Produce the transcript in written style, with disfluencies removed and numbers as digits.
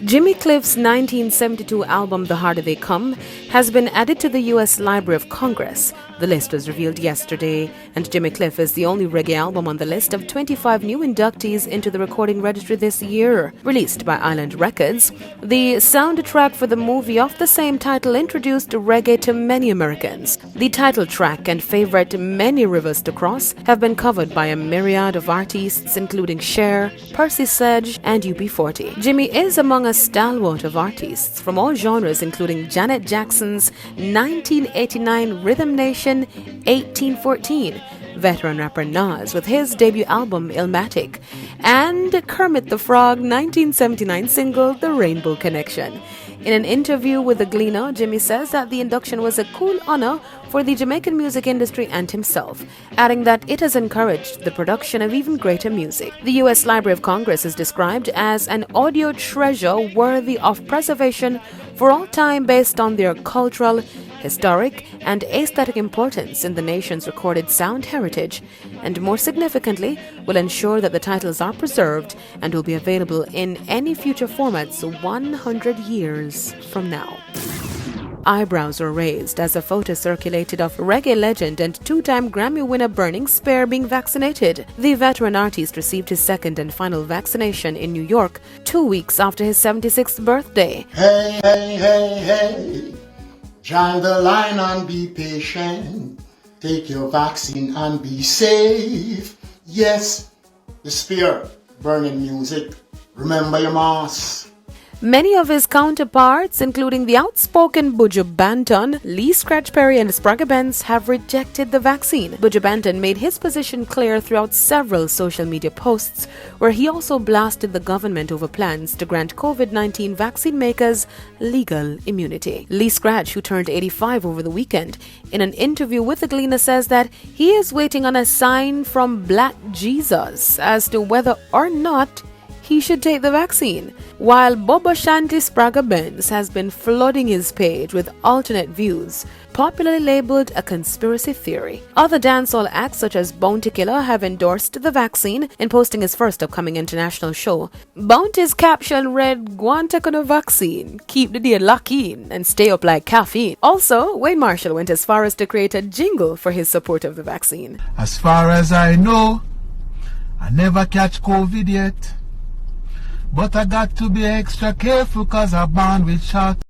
Jimmy Cliff's 1972 album The Harder They Come has been added to the U.S. Library of Congress. The list was revealed yesterday, and Jimmy Cliff is the only reggae album on the list of 25 new inductees into the recording registry this year. Released by Island Records, the soundtrack for the movie of the same title introduced reggae to many Americans. The title track and favorite Many Rivers to Cross have been covered by a myriad of artists including Cher, Percy Sedge, and UB40. Jimmy is among a stalwart of artists from all genres including Janet Jackson's 1989 Rhythm Nation 1814, veteran rapper Nas with his debut album Illmatic, and Kermit the Frog 1979 single The Rainbow Connection. In an interview with The Gleaner, Jimmy says that the induction was a cool honor for the Jamaican music industry and himself, adding that it has encouraged the production of even greater music. The U.S. Library of Congress is described as an audio treasure worthy of preservation for all time based on their cultural, historic, and aesthetic importance in the nation's recorded sound heritage, and more significantly, will ensure that the titles are preserved and will be available in any future formats 100 years from now. Eyebrows were raised as a photo circulated of reggae legend and two-time Grammy winner Burning Spear being vaccinated. The veteran artist received his second and final vaccination in New York 2 weeks after his 76th birthday. Hey, hey, hey, hey, join the line and be patient. Take your vaccine and be safe. Yes, the Spear, burning music. Remember your mask. Many of his counterparts, including the outspoken Buju Banton, Lee Scratch Perry, and Spragga Benz, have rejected the vaccine. Buju Banton made his position clear throughout several social media posts, where he also blasted the government over plans to grant COVID-19 vaccine makers legal immunity. Lee Scratch, who turned 85 over the weekend, in an interview with The Gleaner says that he is waiting on a sign from Black Jesus as to whether or not he should take the vaccine, while Bobo Shanti Spragga Benz has been flooding his page with alternate views, popularly labeled a conspiracy theory. Other dancehall acts such as Bounty Killer have endorsed the vaccine in posting his first upcoming international show. Bounty's caption read, "Go on take on a vaccine, keep the day locked in, and stay up like caffeine." Also, Wayne Marshall went as far as to create a jingle for his support of the vaccine. As far as I know, I never catch COVID yet. But I got to be extra careful 'cause I'm born with shot.